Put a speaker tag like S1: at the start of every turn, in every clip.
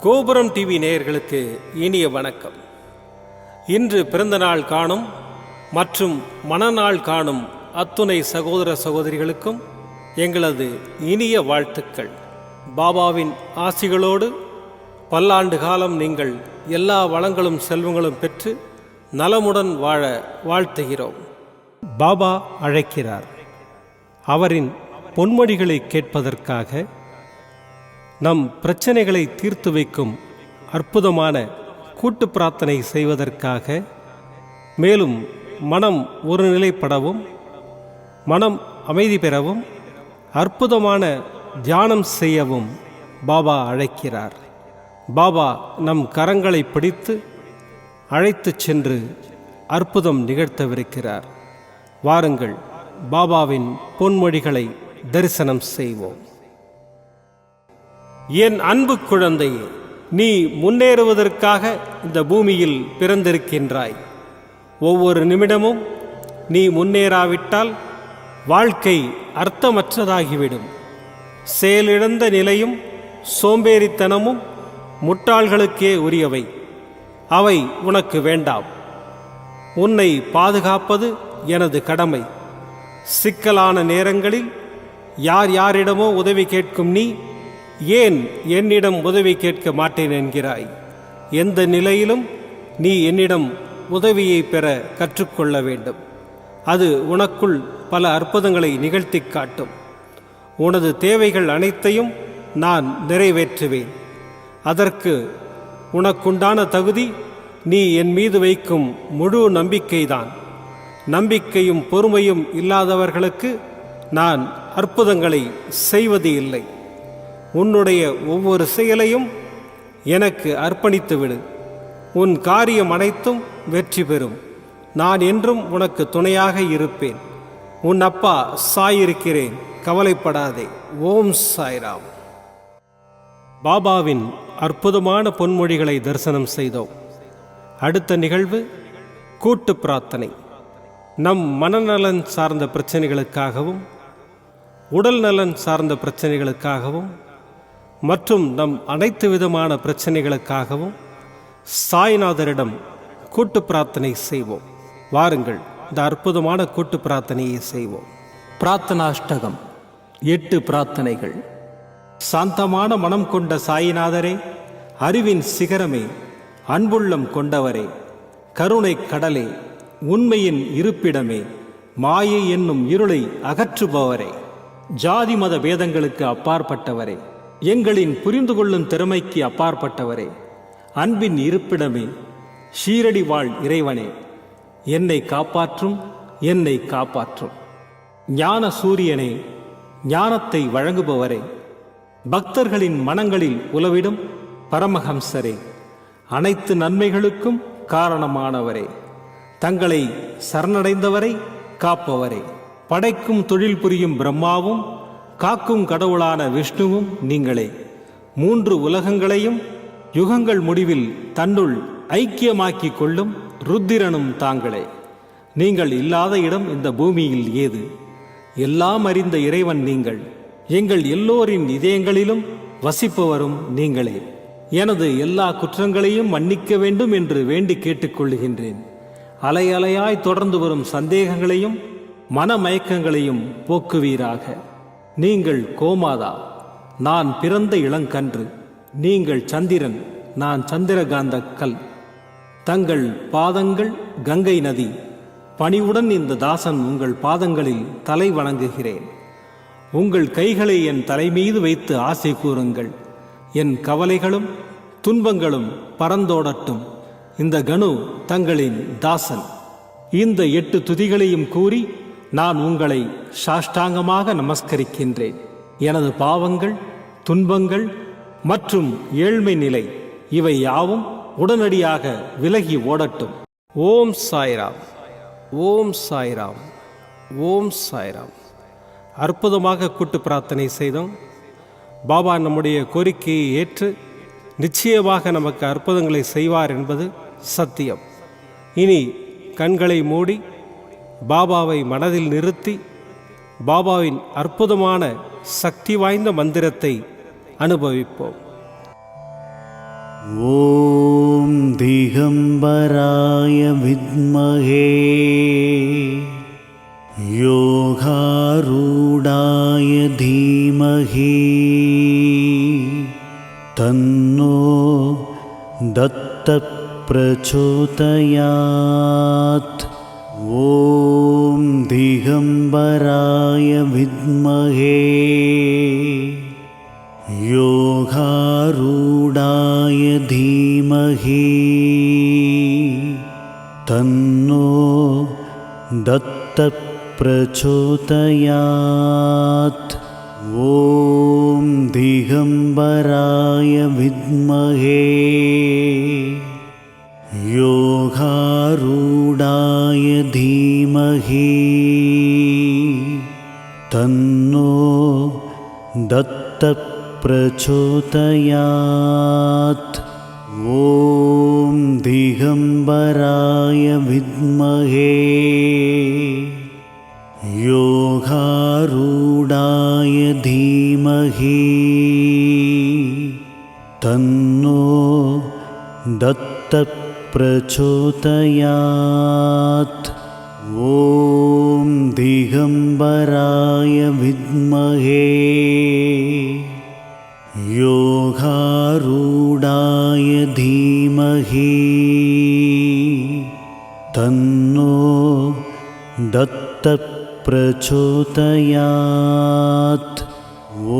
S1: கோபுரம் டிவி நேயர்களுக்கு இனிய வணக்கம். இன்று பிறந்தநாள் காணும் மற்றும் மணநாள் காணும் அத்துணை சகோதர சகோதரிகளுக்கும் எங்களது இனிய வாழ்த்துக்கள். பாபாவின் ஆசிகளோடு பல்லாண்டு காலம் நீங்கள் எல்லா வளங்களும் செல்வங்களும் பெற்று நலமுடன் வாழ வாழ்த்துகிறோம். பாபா அழைக்கிறார். அவரின் பொன்மொழிகளை கேட்பதற்காக, நம் பிரச்சனைகளை தீர்த்து வைக்கும் அற்புதமான கூட்டு பிரார்த்தனை செய்வதற்காக, மேலும் மனம் ஒருநிலைப்படவும் மனம் அமைதி பெறவும் அற்புதமான தியானம் செய்யவும் பாபா அழைக்கிறார். பாபா நம் கரங்களை பிடித்து அழைத்துச் சென்று அற்புதம் நிகழ்த்தவிருக்கிறார். வாருங்கள், பாபாவின் பொன்மொழிகளை தரிசனம் செய்வோம். என் அன்பு குழந்தையே, நீ முன்னேறுவதற்காக இந்த பூமியில் பிறந்திருக்கின்றாய். ஒவ்வொரு நிமிடமும் நீ முன்னேறாவிட்டால் வாழ்க்கை அர்த்தமற்றதாகிவிடும். செயலிழந்த நிலையும் சோம்பேறித்தனமும் முட்டாள்களுக்கே உரியவை. அவை உனக்கு வேண்டாம். உன்னை பாதுகாப்பது எனது கடமை. சிக்கலான நேரங்களில் யார் யாரிடமோ உதவி கேட்கும் நீ ஏன் என்னிடம் உதவி கேட்க மாட்டேன் என்கிறாய்? எந்த நிலையிலும் நீ என்னிடம் உதவியை பெற கற்றுக்கொள்ள வேண்டும். அது உனக்குள் பல அற்புதங்களை நிகழ்த்தி காட்டும். உனது தேவைகள் அனைத்தையும் நான் நிறைவேற்றுவேன். அதற்கு உனக்குண்டான தகுதி நீ என் மீது வைக்கும் முழு நம்பிக்கைதான். நம்பிக்கையும் பொறுமையும் இல்லாதவர்களுக்கு நான் அற்புதங்களை செய்வது இல்லை. உன்னுடைய ஒவ்வொரு செயலையும் எனக்கு அர்ப்பணித்து விடு. உன் காரியம் அனைத்தும் வெற்றி பெறும். நான் என்றும் உனக்கு துணையாக இருப்பேன். உன் அப்பா சாயிருக்கிறேன், கவலைப்படாதே. ஓம் சாய்ராம். பாபாவின் அற்புதமான பொன்மொழிகளை தரிசனம் செய்தோம். அடுத்த நிகழ்வு கூட்டு பிரார்த்தனை. நம் மனநலன் சார்ந்த பிரச்சனைகளுக்காகவும் உடல் நலன் சார்ந்த பிரச்சனைகளுக்காகவும் மற்றும் நம் அனைத்து விதமான பிரச்சனைகளுக்காகவும் சாய்நாதரிடம் கூட்டு பிரார்த்தனை செய்வோம். வாருங்கள், இந்த அற்புதமான கூட்டு பிரார்த்தனையை செய்வோம். பிரார்த்தனாஷ்டகம். 8 பிரார்த்தனைகள். சாந்தமான மனம் கொண்ட சாயிநாதரே, அறிவின் சிகரமே, அன்புள்ளம் கொண்டவரே, கருணை கடலே, உண்மையின் இருப்பிடமே, மாயை என்னும் இருளை அகற்றுபவரே, ஜாதி மத பேதங்களுக்கு அப்பாற்பட்டவரே, எங்களின் புரிந்து கொள்ளும் திறமைக்கு அப்பாற்பட்டவரே, அன்பின் இருப்பிடமே, ஷீரடி வாழ் இறைவனே, என்னை காப்பாற்றும், என்னை காப்பாற்றும். ஞான சூரியனே, ஞானத்தை வழங்குபவரே, பக்தர்களின் மனங்களில் உலவிடும் பரமஹம்சரே, அனைத்து நன்மைகளுக்கும் காரணமானவரே, தங்களை சரணடைந்தவரை காப்பவரே, படைக்கும் தொழில் புரியும் பிரம்மாவும் காக்கும் கடவுளான விஷ்ணுவும் நீங்களே. 3 உலகங்களையும் யுகங்கள் முடிவில் தன்னுள் ஐக்கியமாக்கிக் கொள்ளும் ருத்திரனும் தாங்களே. நீங்கள் இல்லாத இடம் இந்த பூமியில் ஏது? எல்லாம் அறிந்த இறைவன் நீங்கள். எங்கள் எல்லோரின் இதயங்களிலும் வசிப்பவரும் நீங்களே. எனது எல்லா குற்றங்களையும் மன்னிக்க வேண்டும் என்று வேண்டி கேட்டுக்கொள்கின்றேன். அலை அலையாய் தொடர்ந்து வரும் சந்தேகங்களையும் மனமயக்கங்களையும் போக்குவீராக. நீங்கள் கோமாதா, நான் பிறந்த இளங்கன்று. நீங்கள் சந்திரன், நான் சந்திரகாந்த கல். தங்கள் பாதங்கள் கங்கை நதி. பணிவுடன் இந்த தாசன் உங்கள் பாதங்களில் தலை வணங்குகிறேன். உங்கள் கைகளை என் தலைமீது வைத்து ஆசை கூறுங்கள். என் கவலைகளும் துன்பங்களும் பறந்தோடட்டும். இந்த கணு தங்களின் தாசன். இந்த 8 துதிகளையும் கூறி நான் உங்களை சாஷ்டாங்கமாக நமஸ்கரிக்கின்றேன். எனது பாவங்கள், துன்பங்கள் மற்றும் ஏழ்மை நிலை இவை யாவும் உடனடியாக விலகி ஓடட்டும். ஓம் சாய்ராம், ஓம் சாய்ராம், ஓம் சாய்ராம். அற்புதமாக கூட்டு பிரார்த்தனை செய்தோம். பாபா நம்முடைய கோரிக்கையை ஏற்று நிச்சயமாக நமக்கு அற்புதங்களை செய்வார் என்பது சத்தியம். இனி கண்களை மூடி பாபாவை மனதில் நிறுத்தி பாபாவின் அற்புதமான சக்தி வாய்ந்த மந்திரத்தை அனுபவிப்போம்.
S2: ॐ दिगम्बराय विद्महे योगारूढाय धीमहि तन्नो दत्तः प्रचोदयात्। ॐ दिगम्बराय विद्महे योगारूढाय धीमहि तन्नो दत्तः प्रचोदयात्। ॐ दिगम्बराय विद्महे योगारूढाय धीमहि तन्नो दत्तः प्रचोदयात्। ॐ दिगम्बराय विद्महे योगारूढाय धीमहि तन्नो दत्तः प्रचोदयात्। ॐ दिगम्बराय विद्महे योगारूढाय धीमहि तन्नो दत्तः प्रचोदयात्।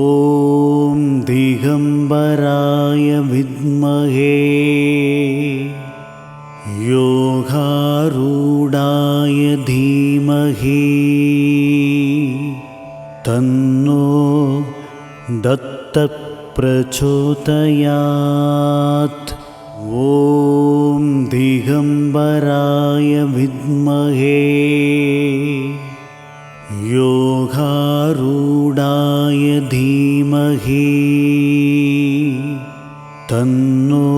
S2: ॐ दिगम्बराय विद्महे योगारूढाय धीमहि तन्नो दत्तः प्रचोदयात्। ॐ दिगम्बराय विद्महे योगारूढाय धीमहि तन्नो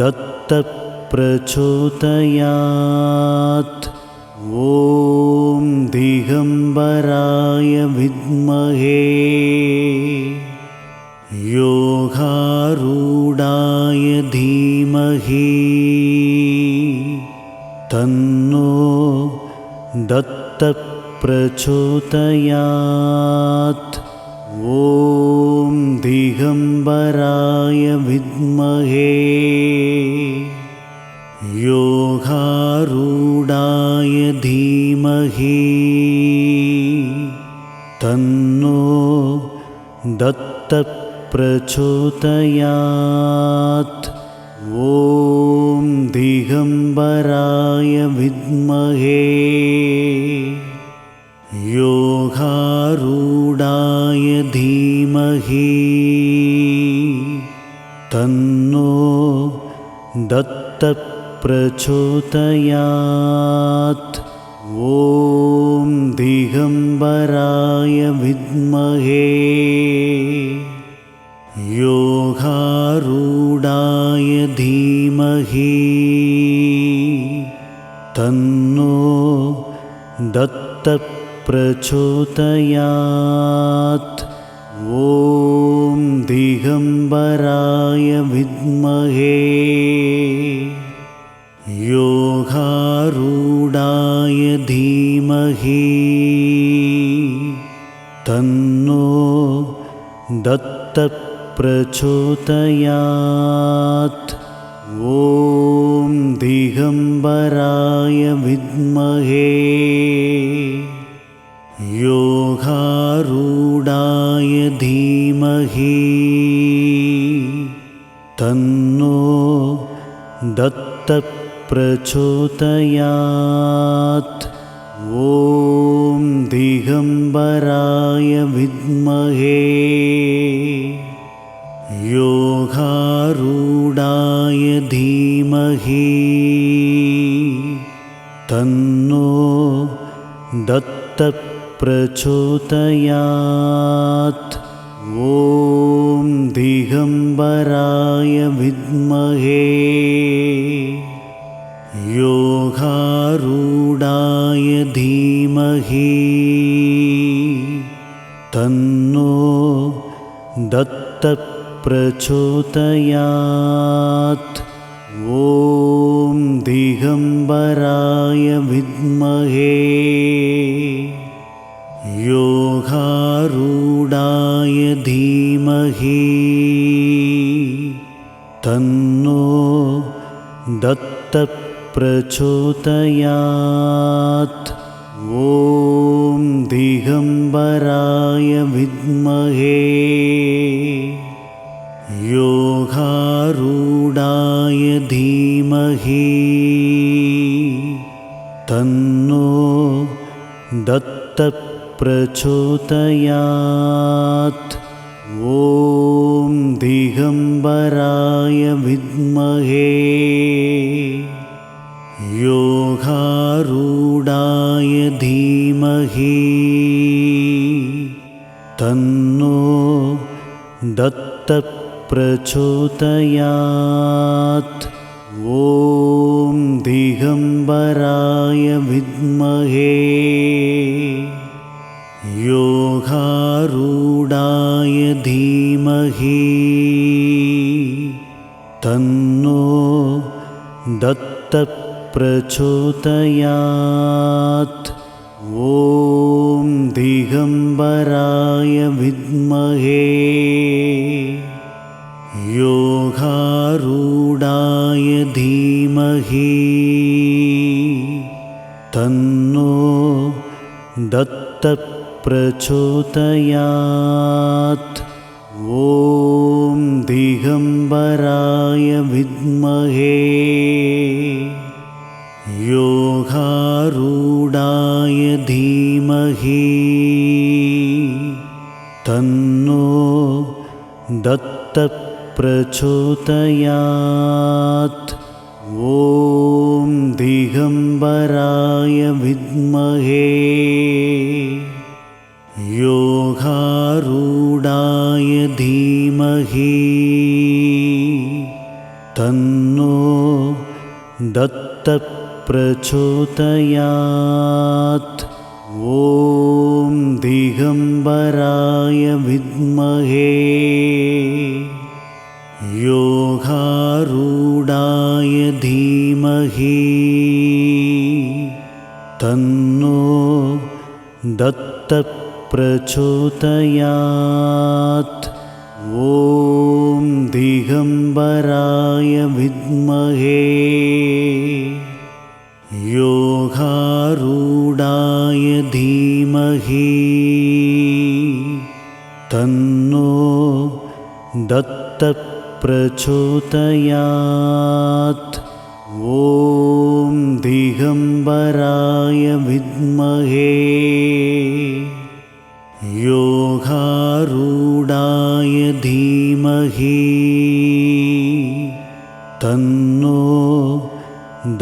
S2: दत्तः प्रचोदयात्। ॐ दिगम्बराय विद्महे योगारूढाय धीमहि तन्नो दत्तः प्रचोदयात्। ॐ दिगम्बराय विद्महे योगारूढाय धीमहि तन्नो दत्तः प्रचोदयात्। ॐ दिगम्बराय विद्महे योगारूढाय धीमहि तन्नो दत्तः प्रचोदयात्। ॐ दिगम्बराय विद्महे योगारूढाय धीमहि तन्नो दत्तः प्रचोदयात्। ॐ दिगम्बराय विद्महे योगारूढाय धीमहि तन्नो दत्तः प्रचोदयात्। ॐ दिगम्बराय विद्महे योगारूढाय धीमहि तन्नो दत्तः प्रचोदयात्। ॐ दिगम्बराय विद्महे योगारूढाय धीमहि तन्नो दत्तः प्रचोदयात्। ॐ दिगम्बराय विद्महे योगारूढाय धीमहि तन्नो दत्तः प्रचोदयात्। ॐ दिगम्बराय विद्महे योगारूढाय धीमहि तन्नो दत्तः प्रचोदयात्। ॐ दिगम्बराय विद्महे योगारूढाय धीमहि तन्नो दत्तः प्रचोदयात्। ॐ दिगम्बराय विद्महे योगारूढाय धीमहि तन्नो दत्तः प्रचोदयात्। ॐ दिगम्बराय विद्महे योगारूढाय धीमहि तन्नो दत्तः प्रचोदयात्। ॐ दिगम्बराय विद्महे योगारूढाय धीमहि तन्नो दत्तः प्रचोदयात्। ॐ दिगम्बराय विद्महे योगारूढाय धीमहि तन्नो दत्तः प्रचोदयात्। ॐ दिगम्बराय विद्महे योगारूढाय धीमहि तन्नो दत्तः प्रचोदयात्। ॐ दिगम्बराय विद्महे योगारूढाय धीमहि तन्नो दत्तः प्रचोदयात्। ॐ दिगम्बराय विद्महे योगारूढाय धीमहि तन्नो दत्तः प्रचोदयात्। ॐ दिगम्बराय विद्महे योगारूढाय धीमहि तन्नो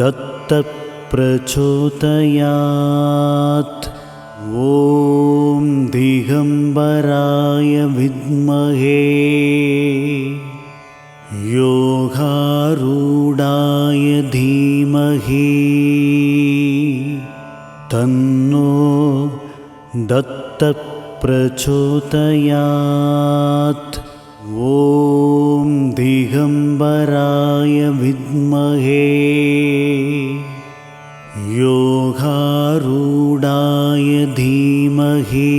S2: दत्तः प्रचोदयात्। ॐ दिगम्बराय विद्महे योगारूढाय धीमहि तन्नो दत्तः प्रचोदयात्। ॐ दिगम्बराय विद्महे योगारूढाय धीमहि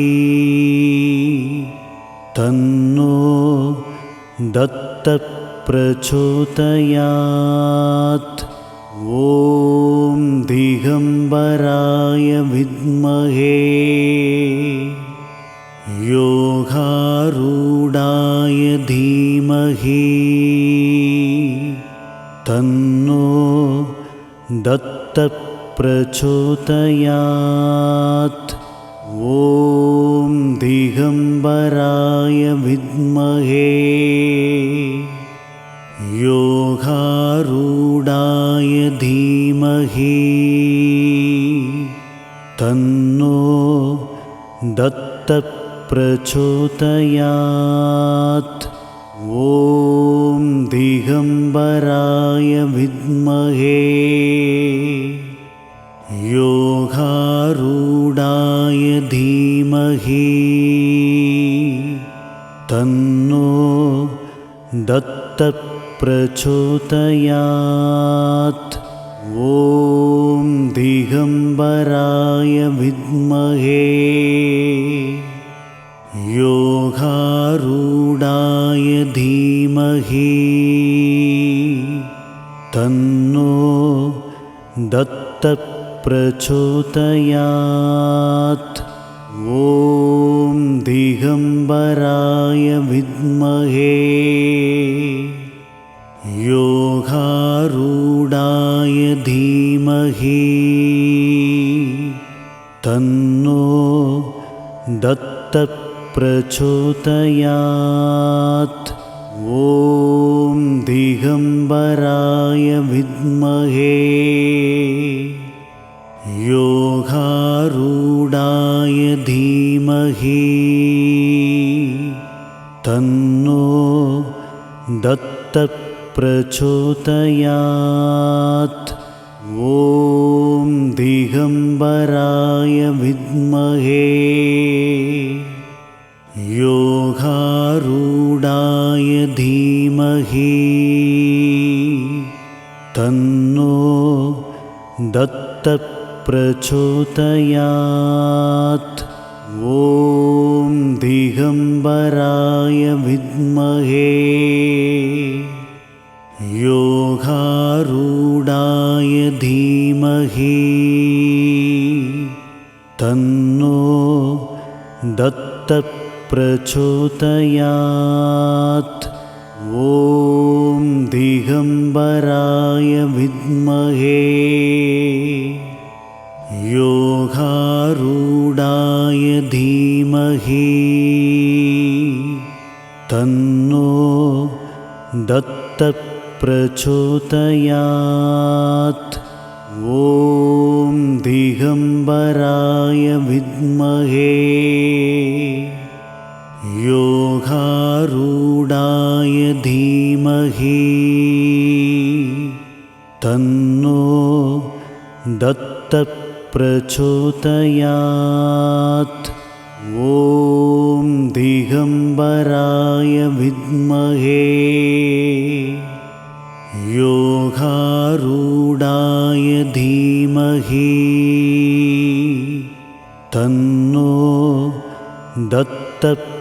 S2: तन्नो दत्तः प्रचोदयात्। ॐ दिगम्बराय विद्महे योगारूढाय धीमहि तन्नो दत्तः प्रचोदयात्। ॐ दिगम्बराय विद्महे योगारूढाय धीमहि तन्नो दत्तः प्रचोदयात्। ॐ दिगम्बराय विद्महे योगारूढाय धीमहि तन्नो दत्तप्रचोदयात्। ॐ दिगम्बराय विद्महे योगारूढाय धीमहि तन्नो दत्तप्रचोदयात्। ॐ दिगम्बराय विद्महे योगारूढाय धीमहि तन्नो दत्तप्रचोदयात्। ॐ दिगम्बराय विद्महे योगारूढाय धीमहि तन्नो दत्तप्रचोदयात्। ॐ दिगम्बराय विद्महे योगारूढाय धीमहि तन्नो दत्तप्रचोदयात्। ॐ दिगम्बराय विद्महे योगारूढाय धीमहि तन्नो दत्तप्रचोदयात्। ॐ दिगम्बराय विद्महे योगारूढाय धीमहि तन्नो दत्तप्रचोदयात्। ॐ दिगम्बराय विद्महे योगारूढाय धीमहि तन्नो दत्तप्रचोदयात्। ॐ दिगम्बराय विद्महे योगारूढाय धीमहि तन्नो दत्तप्रचोदयात्।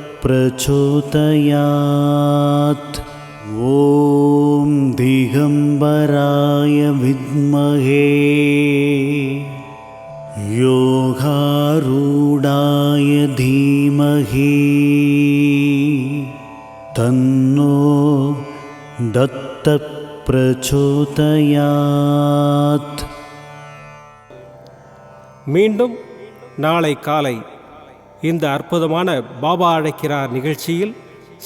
S2: ॐ दिगम्बराय विद्महे योगारूढाय धीमहि तन्नो दत्तप्रचोदयात्।
S1: மீண்டும் நாளை காலை இந்த அற்புதமான பாபா அழைக்கிறார் நிகழ்ச்சியில்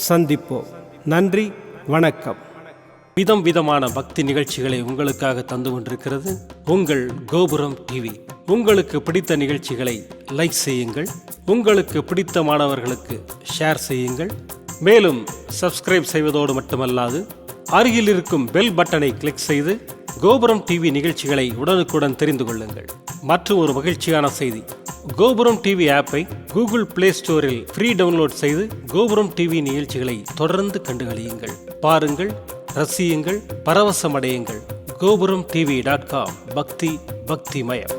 S1: சந்திப்போம். நன்றி, வணக்கம். விதம் விதமான பக்தி நிகழ்ச்சிகளை உங்களுக்காக தந்து கொண்டிருக்கிறது உங்கள் கோபுரம் டிவி. உங்களுக்கு பிடித்த நிகழ்ச்சிகளை லைக் செய்யுங்கள், உங்களுக்கு பிடித்த மாணவர்களுக்கு ஷேர் செய்யுங்கள். மேலும் சப்ஸ்கிரைப் செய்வதோடு மட்டுமல்லாது அருகில் இருக்கும் பெல் பட்டனை கிளிக் செய்து கோபுரம் டிவி நிகழ்ச்சிகளை உடனுக்குடன் தெரிந்து கொள்ளுங்கள். மற்றும் ஒரு மகிழ்ச்சியான செய்தி, கோபுரம் டிவி ஆப்பை கூகுள் பிளே ஸ்டோரில் ஃப்ரீ டவுன்லோட் செய்து கோபுரம் டிவி நிகழ்ச்சிகளை தொடர்ந்து கண்டுகளியுங்கள், பாருங்கள், ரசியுங்கள், பரவசமடையுங்கள். gopuramtv.com பக்தி பக்திமயம்.